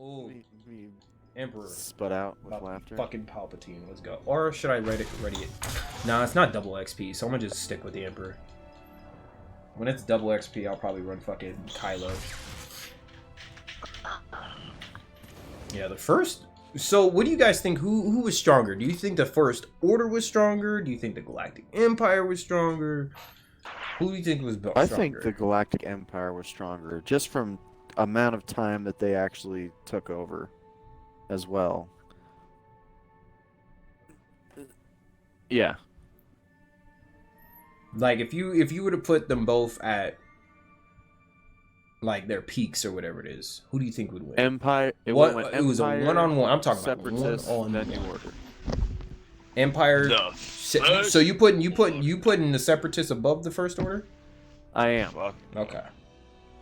Oh, Me Emperor. sput out with laughter. Fucking Palpatine, let's go. Or should I ready it? Nah, it's not double XP, so I'm gonna just stick with the Emperor. When it's double XP, I'll probably run fucking Kylo. Yeah, the first... So, what do you guys think? Who was stronger? Do you think the First Order was stronger? Do you think the Galactic Empire was stronger? Who do you think was stronger? I think the Galactic Empire was stronger, just from amount of time that they actually took over, as well. Yeah. Like, if you were to put them both at like their peaks or whatever it is, who do you think would win? Empire. It was a one-on-one. I'm talking about one-on-one. Then New Order. Empire. So you putting the Separatists above the First Order? I am. Okay.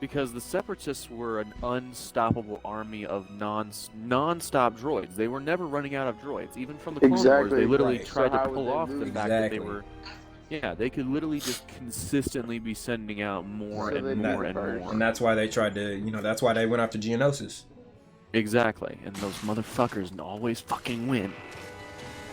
Because the Separatists were an unstoppable army of non-stop droids. They were never running out of droids, even from the Clone Wars. They literally tried to pull off the fact that they were. Yeah, they could literally just consistently be sending out more and more and more. And that's why they tried to, that's why they went after Geonosis. Exactly, and those motherfuckers always fucking win.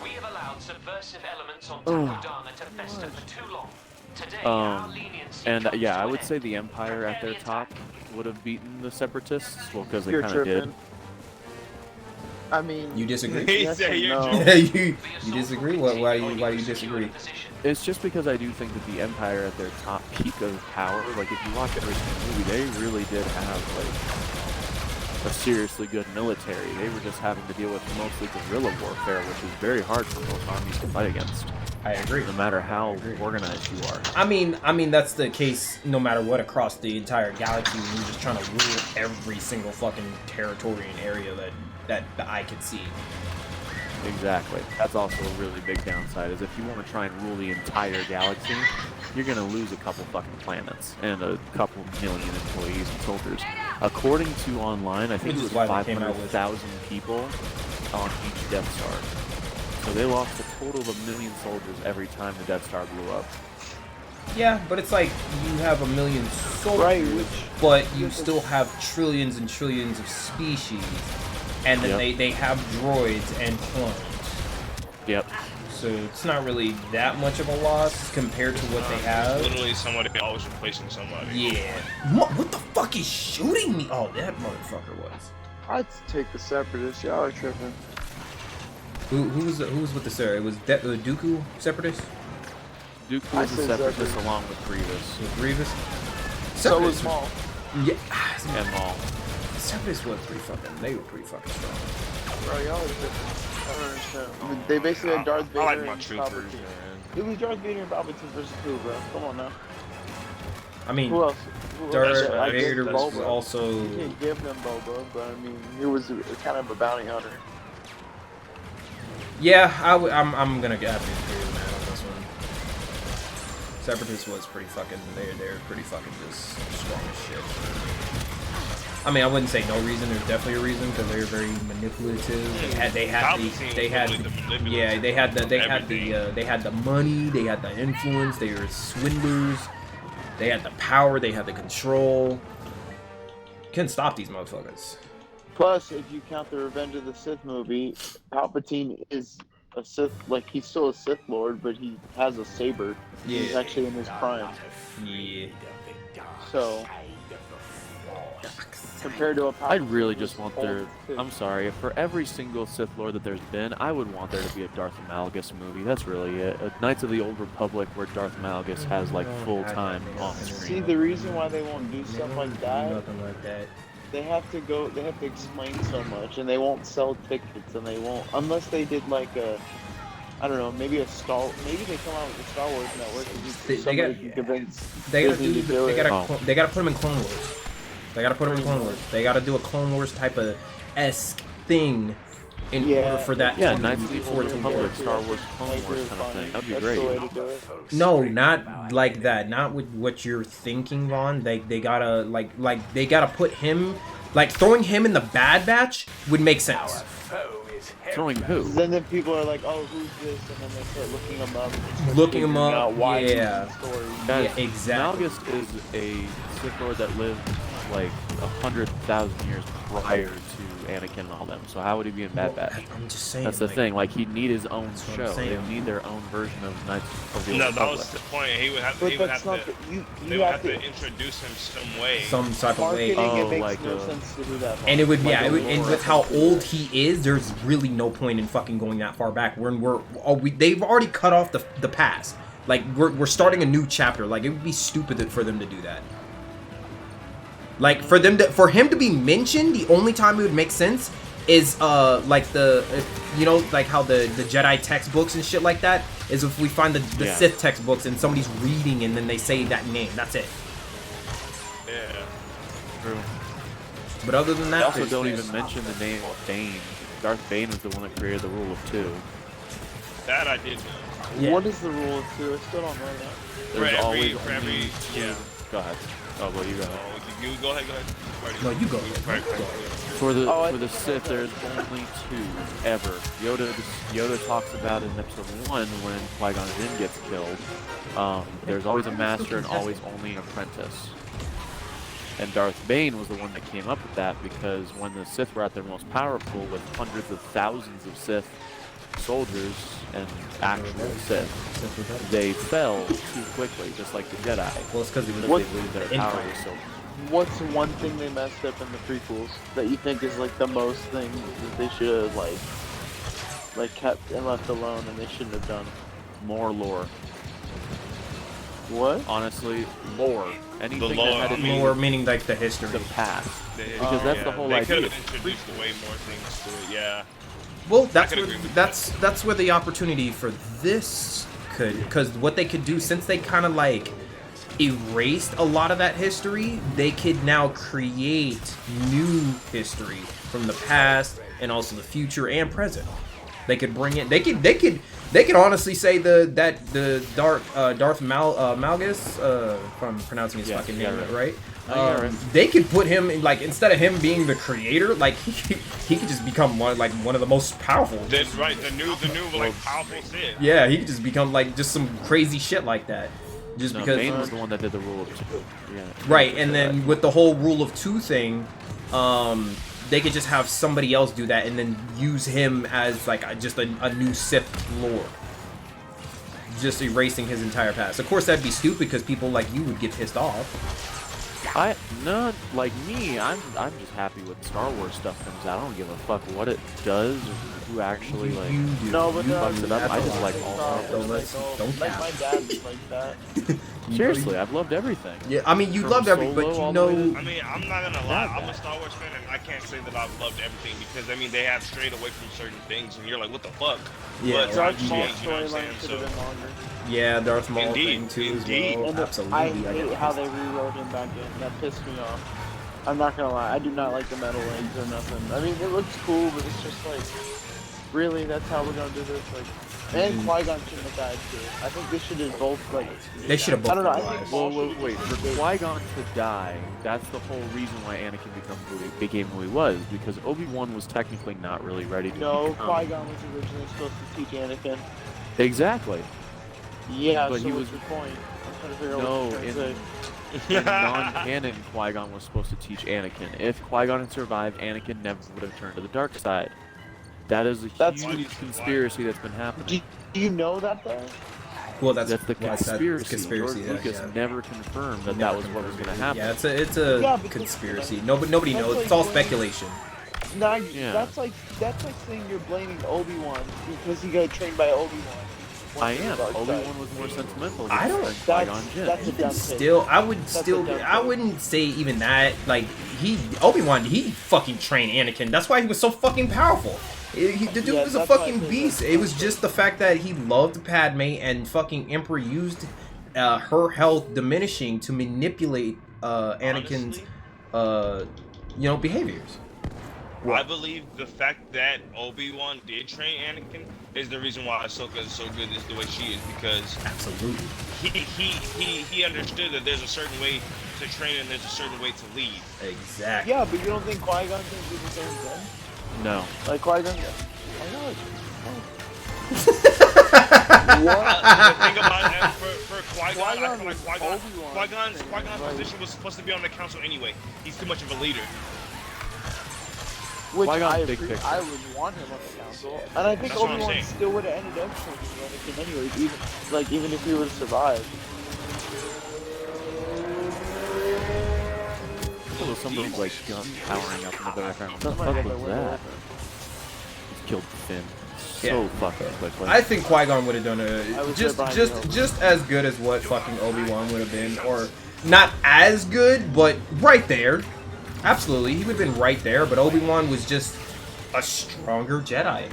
We have allowed subversive elements on Takodana to fester for too long. Today, our leniency and yeah, I would say the Empire at their top would have beaten the Separatists, well, because they kind of did. I mean, you disagree? Yes no. you disagree? Why do you disagree? It's just because I do think that the Empire at their top peak of power, like if you watch every single movie, they really did have like a seriously good military. They were just having to deal with mostly guerrilla warfare, which is very hard for most armies to fight against. I agree. No matter how organized you are. I mean that's the case no matter what across the entire galaxy when you're just trying to rule every single fucking territory and area that the eye can see. Exactly. That's also a really big downside, is if you want to try and rule the entire galaxy, you're going to lose a couple fucking planets and a couple million employees and soldiers. According to online, I think it was 500,000 people on each Death Star. So they lost a total of 1 million soldiers every time the Death Star blew up. Yeah, but it's like you have 1 million soldiers, but you still have trillions and trillions of species. And then they have droids and clones. Yep. So it's not really that much of a loss compared to what they have. Literally somebody always replacing somebody. Yeah. What the fuck is shooting me? Oh, that motherfucker was. I'd take the Separatists. Y'all are tripping. Who was with the Sarah? It was Dooku Separatist? Dooku was a Separatist along with Grievous. With Grievous? So was Maul. Yeah. And Maul. Separatists was they were pretty fucking strong. Bro, y'all are different. I don't understand. They basically had Darth Vader I like my and troopers, Palpatine. man. It was Darth Vader and Palpatine versus who, bro? Come on now. I mean, Who else? Darth I guess Vader was Boba. also... You can't give them Boba, but I mean, he was kind of a bounty hunter. Yeah, I'm gonna have to agree with Matt on this one. Separatists was pretty fucking... They're pretty fucking just strong as shit. I mean, I wouldn't say no reason. There's definitely a reason because they're very manipulative. They had the money. They had the influence. They were swindlers. They had the power. They had the control. Couldn't stop these motherfuckers. Plus, if you count the Revenge of the Sith movie, Palpatine is a Sith. Like he's still a Sith Lord, but he has a saber. Yeah. He's actually in his prime. Yeah. So. Compared to a I really just want I'm sorry, for every single Sith Lord that there's been, I would want there to be a Darth Malgus movie. That's really it. A Knights of the Old Republic where Darth Malgus has like full-time on screen. See, the reason why they won't do stuff like that, Nothing like that. they have to explain so much, and they won't sell tickets, and they won't, unless they did like a, I don't know, maybe a maybe they come out with the Star Wars Network and somebody can convince Disney to do it. They gotta put them in Clone Wars. They gotta put them in Clone Wars. They gotta do a Clone Wars type of esque thing in order for that. Yeah, Knights of the Old Republic, Star Wars, Clone Wars kind of thing. That'd be great. No, not like that. Not with what you're thinking, Vaughn. They gotta they gotta put him throwing him in the Bad Batch would make sense. Throwing who? Then people are like, oh, who's this? And then they start looking him up. Looking him up, why yeah. story. Yeah, exactly. Malgus is a Sith Lord that lived like 100,000 years prior to Anakin and all them. So how would he be in Bad Batch? I'm just saying. That's the like, thing. Like he'd need his own what I'm show. They saying. need their own version of Knights of the Old No, that Republic. was the point. He would have, But he would that's have not to, the, you they would have have to. to introduce him some way. Some type of way. Marketing, Oh, it makes like no a- sense to do that. And it would, Like yeah, a it would, and lore with how episode. old he is, there's really no point in fucking going that far back. They've already cut off the past. Like we're starting a new chapter. Like it would be stupid for them to do that. Like for him to be mentioned, the only time it would make sense is like like how the Jedi textbooks and shit like that is if we find the Yeah. Sith textbooks and somebody's reading and then they say that name. That's it. Yeah. True. But other than They that, also don't there's- even mention the name of Bane. Darth Bane was the one that created the rule of 2. That I did know. Yeah. What is the rule of 2? I still don't know that. For There's every, always for only every, 2. yeah. Go ahead. Oh, well, you go ahead. Oh, you go ahead, go ahead. Party. No, you go. Party, You go. party. For the Oh, I for the think I Sith, know there's only 2 ever. Yoda talks about it in episode 1 when Qui-Gon Jinn gets killed. There's always a master and always only an apprentice. And Darth Bane was the one that came up with that because when the Sith were at their most powerful with hundreds of thousands of Sith soldiers and actual Sith, they fell too quickly, just like the Jedi. Well, it's because Because What- they lose their in- power so What's one thing they messed up in the prequels that you think is like the most thing that they should have like kept and left alone and they shouldn't have done? more lore. What? Honestly, lore. Anything lore, that had I to mean- do more meaning like the history. with the past. They- Because that's the whole they idea. could have introduced way more things to it, yeah. Well, that's could where, agree with that's where the opportunity for this could, because what they could do, since they kind of like erased a lot of that history, they could now create new history from the past and also the future and present. They could bring it. They could honestly say the Darth Malgus, if I'm pronouncing his Yeah, fucking yeah, name right. right. No, yeah, right. They could put him in, like, instead of him being the creator, like he could just become one of the most powerful. That's right, the new like powerful Sith. Yeah, he could just become like just some crazy shit like that. Just No, because Bane was the one that did the rule of 2. Yeah. right, and then with the whole rule of 2 thing, they could just have somebody else do that and then use him as like just a new Sith lord. Just erasing his entire past. Of course, that'd be stupid because people like you would get pissed off. Like me, I'm just happy when Star Wars stuff comes out. I don't give a fuck what it does or who actually like. You do. No, but you there are fucks it up. I just like all Star Don't Wars. don't like cap. my dad was like that. Seriously, I've loved everything. Yeah, I mean, you From loved every, Solo but you all the way know, to- I mean, I'm not gonna lie, I'm a Star Wars fan, and I can't say that I've loved everything because I mean they have strayed away from certain things, and you're like, what the fuck? Yeah. But Darth times Maul's change, you know what I'm storyline saying? should So have been longer. yeah, Darth Maul Indeed, thing too indeed. as well. And Absolutely, I get hate how pissed. they rewrote him back in. That pissed me off. I'm not gonna lie, I do not like the metal legs or nothing. I mean, it looks cool, but it's just like, really, that's how we're gonna do this? Like, and Qui-Gon shouldn't have died too. I think they should have both, like... They should have both I don't know, I been think alive. Well, wait. For Qui-Gon to die, that's the whole reason why Anakin became who he was. Because Obi-Wan was technically not really ready to No, become. Qui-Gon was originally supposed to teach Anakin. Exactly. Yeah, But so he what's was- your point? I'm trying to figure out No, what you're trying to say. In non-canon, Qui-Gon was supposed to teach Anakin. If Qui-Gon had survived, Anakin never would have turned to the dark side. That is a That's- huge conspiracy that's been happening. Do you know that though? Well, that's That's the well, conspiracy. conspiracy. George Yeah, Lucas yeah. never confirmed that Never that was what was going to happen. Yeah, it's a Yeah, but conspiracy. Nobody that's knows. like It's all when- speculation. No, Yeah. that's like saying you're blaming Obi-Wan because he got trained by Obi-Wan. I am. Obi-Wan was more sentimental. I don't- than Qui-Gon Jinn. That's a dumb take. Still, I would That's still. a dumb I take. wouldn't say even that. Like Obi-Wan, he fucking trained Anakin. That's why he was so fucking powerful. The dude Yeah, was a that's why I fucking say beast. that's It was just the fact that he loved Padme and fucking Emperor used her health diminishing to manipulate Anakin's Honestly, behaviors. I believe the fact that Obi-Wan did train Anakin is the reason why Ahsoka is so good is the way she is because Absolutely. he understood that there's a certain way to train and there's a certain way to lead. Exactly. Yeah, but you don't think Qui-Gon can do the same thing? No. Like Qui-Gon? I know. The thing about it, for Qui-Gon, I feel like Obi-Wan Qui-Gon's position was supposed to be on the council anyway. He's too much of a leader. Which Qui-Gon's big picture. I would want him on the council, and I think That's what I'm Obi-Wan saying. still would have ended up taking Anakin anyways, even if he would have survived. Oh, somebody's like gun powering up in the background. What the Somebody fuck got was their window that? open. He's killed Finn. Yeah. So fucking quickly. I think Qui-Gon would have done I was just there behind you. just as good as what fucking Obi-Wan would have been, or not as good, but right there. Absolutely, he would have been right there. But Obi-Wan was just a stronger Jedi.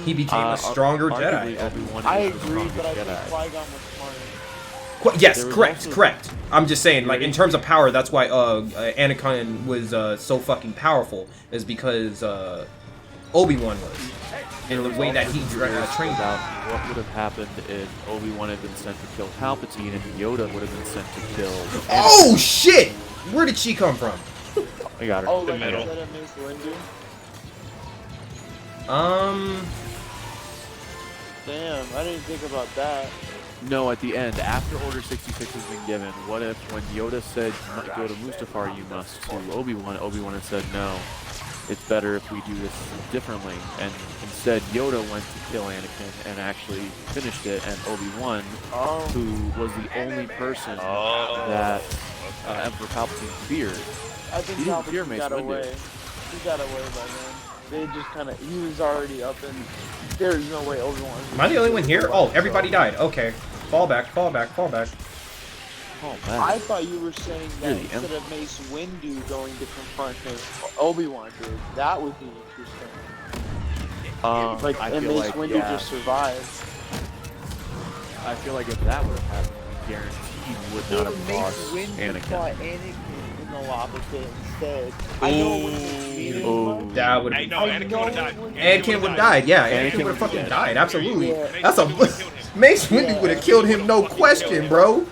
He became a stronger arguably, Jedi. Obi-Wan I is the agree, but I strongest think Jedi. Qui-Gon was smarter. Yes, There was correct, also- correct. I'm just saying, like, in terms of power, that's why Anakin was so fucking powerful, is because Obi-Wan was. And the way that he trained about what would have happened if Obi-Wan had been sent to kill Palpatine and Yoda would have been sent to kill Anakin. Oh, shit! Where did she come from? I got her. Oh, The like middle. instead of Mace Windu? Damn, I didn't think about that. No, at the end, after Order 66 has been given, what if when Yoda said, go to Mustafar, you must, to Obi-Wan, Obi-Wan had said, no, it's better if we do this differently. And instead, Yoda went to kill Anakin and actually finished it, and Obi-Wan, Oh, who was the only person that Emperor Palpatine feared. I think He didn't fear Palpatine Mace got Windu. away. He got away by then. They just kind of, he was already up and there's no way Obi-Wan was Am I the only one here? Oh, everybody so- died. Okay. Fall back, fall back, fall back. Oh, man. I thought you were saying that Really, instead of Mace Windu going to confront him, Obi-Wan did. That would be interesting. Like, I and feel Mace like, Windu yeah, just survived. I feel like if that would have happened, guaranteed would not have lost Windu Anakin. fought Anakin in the lava pit instead. I know it wouldn't mean as Ooh. much. That would Hey, have no, I Anakin know would have died. it wouldn't- Anakin would have died, yeah. Anakin Anakin would have fucking would've died, absolutely. Yeah. That's a Mace Windu Yeah. would have killed him, no question, bro.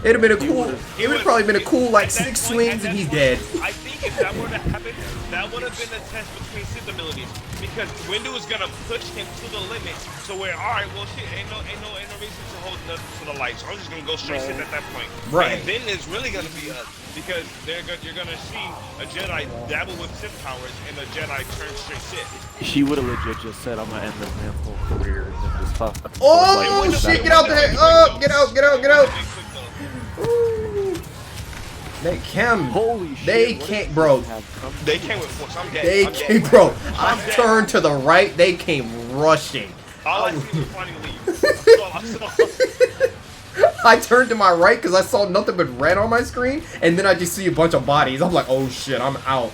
It'd have been a cool. would've- It would have probably been a cool like At that 6 point- swings at and that he's point, dead. I think if that would have happened, that would have been a test between Sith abilities. Because Windu was gonna push him to the limit. So we're alright, well shit, ain't no reason to hold nothing to the light. So I'm just gonna go straight Sith at that point. Right. And then it's really gonna be us. Because you're gonna see a Jedi dabble with Sith powers and a Jedi turn straight Sith. She would have legit just said, I'm gonna end this man's whole career and then just fuck. Oh Like, shit! Get out there! Oh, get out! Get out! Get out! They came. Holy shit. They what can't, if bro. had come They through? came with force. I'm dead. They I'm came, dead. bro. I I'm dead. turned to the right. They came rushing. All I see was finding leave. That's all I saw. I turned to my right because I saw nothing but red on my screen, and then I just see a bunch of bodies. I'm like, oh shit, I'm out.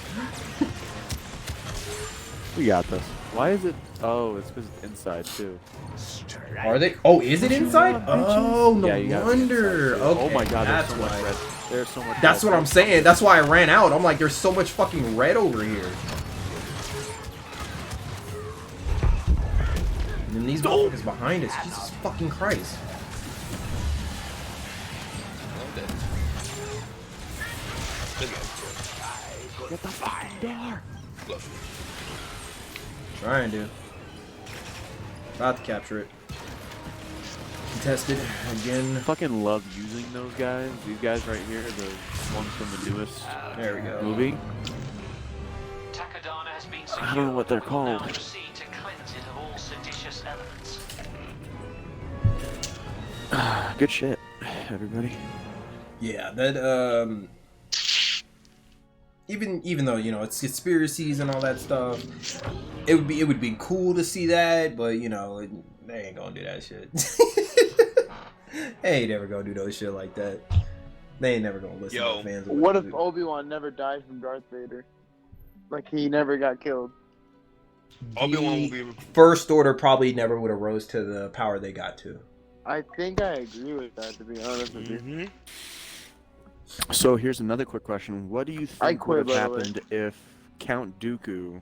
We got this. Why is it? Oh, it's because it's inside too. Are they? Oh, is it inside? Oh, no Yeah, you gotta be wonder. inside, too. Okay, Oh my god, that's there's so much why. red. There's so much That's red. what I'm saying. That's why I ran out. I'm like, there's so much fucking red over here. And then these motherfuckers behind us. Jesus fucking Christ. Get the fucking door. Trying to. About to capture it. Contested again. Fucking love using those guys. These guys right here, the ones from the newest There we go. movie. Takodana has been I don't know what they're secured. We will now called. proceed to cleanse it of all seditious elements. Good shit, everybody. Yeah, that even though, you know, it's conspiracies and all that stuff, it would be cool to see that, but you know, they ain't gonna do that shit. They ain't never gonna do no shit like that. They ain't never gonna listen Yo, to fans. What if Obi-Wan never died from Darth Vader? Like, he never got killed. Obi-Wan will be. First Order probably never would have rose to the power they got to. I think I agree with that, to be honest with you. Mm-hmm. So here's another quick question: what do you I think quit, would have by the way. happened if Count Dooku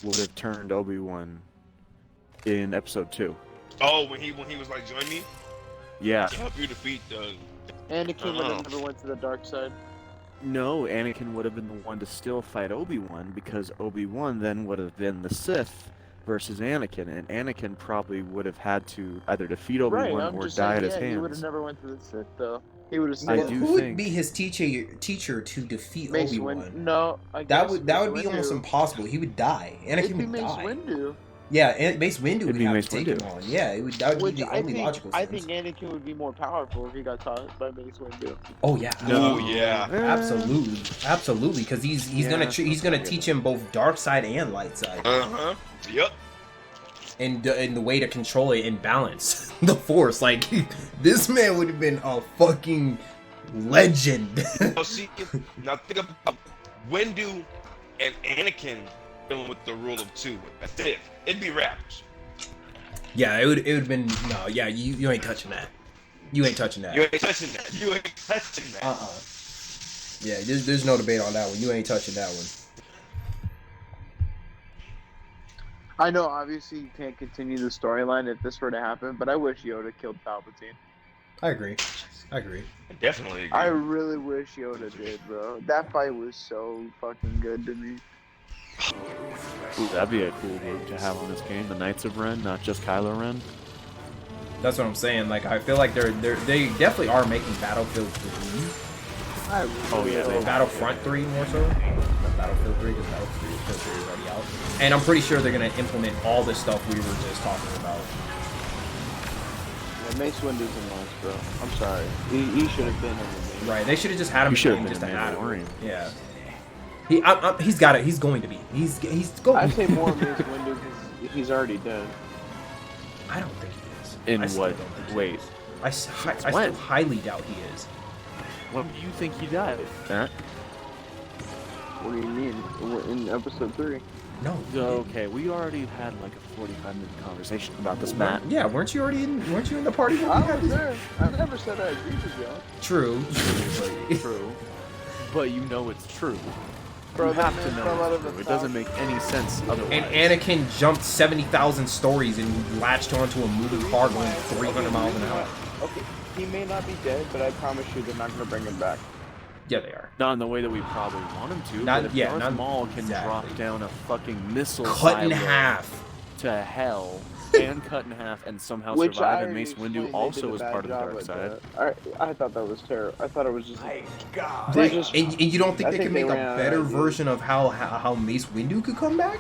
would have turned Obi-Wan in Episode 2? Oh, when he was like, join me. Yeah. To help you defeat the. Anakin would have never went to the dark side. No, Anakin would have been the one to still fight Obi-Wan because Obi-Wan then would have been the Sith, versus Anakin, and Anakin probably would have had to either defeat Right, Obi-Wan I'm or just die saying, at his yeah, he would have hands. never went to the Sith, though. He would have I stayed. do Who would think- be his teacher to defeat Mace Obi-Wan? Windu. No, I That guess would Mace be almost Windu. impossible. He would die. Anakin It'd be would Mace die. Windu. Yeah, and Mace Windu It'd would be have Mace to take him Windu. on. Yeah, that would Which be the I only think, logical I sense. think Anakin would be more powerful if he got taught by Mace Windu. Oh yeah. Oh yeah. Absolutely, because he's Yeah, gonna that's gonna good. teach him both dark side and light side, Uh-huh. Yep. and the way to control it and balance the Force. Like this man would have been a fucking legend. Oh, see, now think about Windu and Anakin dealing with the rule of two. That's it. It'd be wraps. Yeah, it would have been no. Yeah, you ain't touching that. You ain't touching that. You ain't touching that. You ain't touching that. Yeah, there's no debate on that one. You ain't touching that one. I know, obviously, you can't continue the storyline if this were to happen, but I wish Yoda killed Palpatine. I agree. I definitely agree. I really wish Yoda did, bro. That fight was so fucking good to me. Ooh, that'd be a cool group to have on this game. The Knights of Ren, not just Kylo Ren. That's what I'm saying. Like I feel like they definitely are making Battlefield 3. Oh yeah, they Battlefront 3 more so. Not Battlefield 3 because Battlefield 3 is already out. And I'm pretty sure they're gonna implement all the stuff we were just talking about. Yeah, Mace Windu's a monster, bro. I'm sorry. He should have been in the game. Right? They should have just had him He should have in been just a to add him. Mandalorian. Yeah. He's got it. He's going to be. He's going. I'd say more Mace Windu because he's already dead. I don't think he is. In I still what? don't think he Wait. is. I still when? highly doubt he is. When do you think he died, Matt? What do you mean? In episode 3? No. Okay, we already had like a 45-minute conversation about this, Matt. Yeah, weren't you in the party when we I had was this? there. I never said I agreed with you. True. True. But you know it's true. Bro, You that have to man fell out know of it's true. the It doesn't top. make any sense otherwise. And Anakin jumped 70,000 stories and latched onto a moving car going 300 miles an hour. Okay, he may not be dead, but I promise you they're not going to bring him back. Yeah, they are. Not in the way that we probably want him to. Not- but if yeah, Darth not Maul can exactly. drop down a fucking missile Cut in silo half. to hell and cut in half and somehow Which survive, I and Mace explained Windu they also did a was bad part of the job dark at side. that. I thought that was terrible. I thought it was just. Right. just- And you don't think I they think can they make a ran out of better ideas. version of how Mace Windu could come back?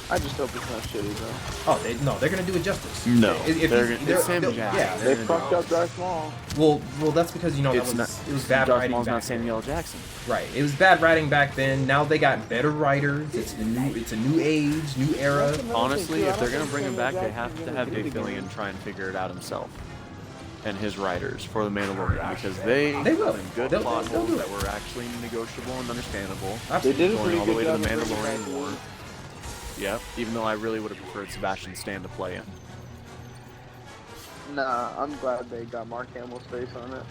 I just hope it's not shitty, bro. Oh, they're gonna do it justice. No, If they're he's- gonna- they're- it's Samuel they're- Jackson. Yeah, They're They gonna fucked up Darth Maul. well, that's because that It's was not. it was bad Darth writing Maul's back not Samuel then. Jackson. Right, it was bad writing back then. Now they got better writers. It's a new age, new era. Honestly, too. I if they're don't gonna think bring him Samuel back, they Jackson's have to gonna have do Dave it again. Fillion try and figure it out himself and his writers for the Mandalorian because they will. put in good They'll plot do holes it. that were actually negotiable and understandable. They did a Going pretty all the good way to job the of bringing back Mandalorian War. Yep. Even though I really would have preferred Sebastian Stan to play in. Nah, I'm glad they got Mark Hamill's face on it.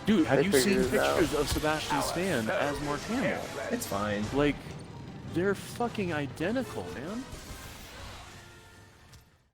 Dude, have They you figured seen it out. pictures of Sebastian Stan as Mark Hamill? It's fine. Like, they're fucking identical, man.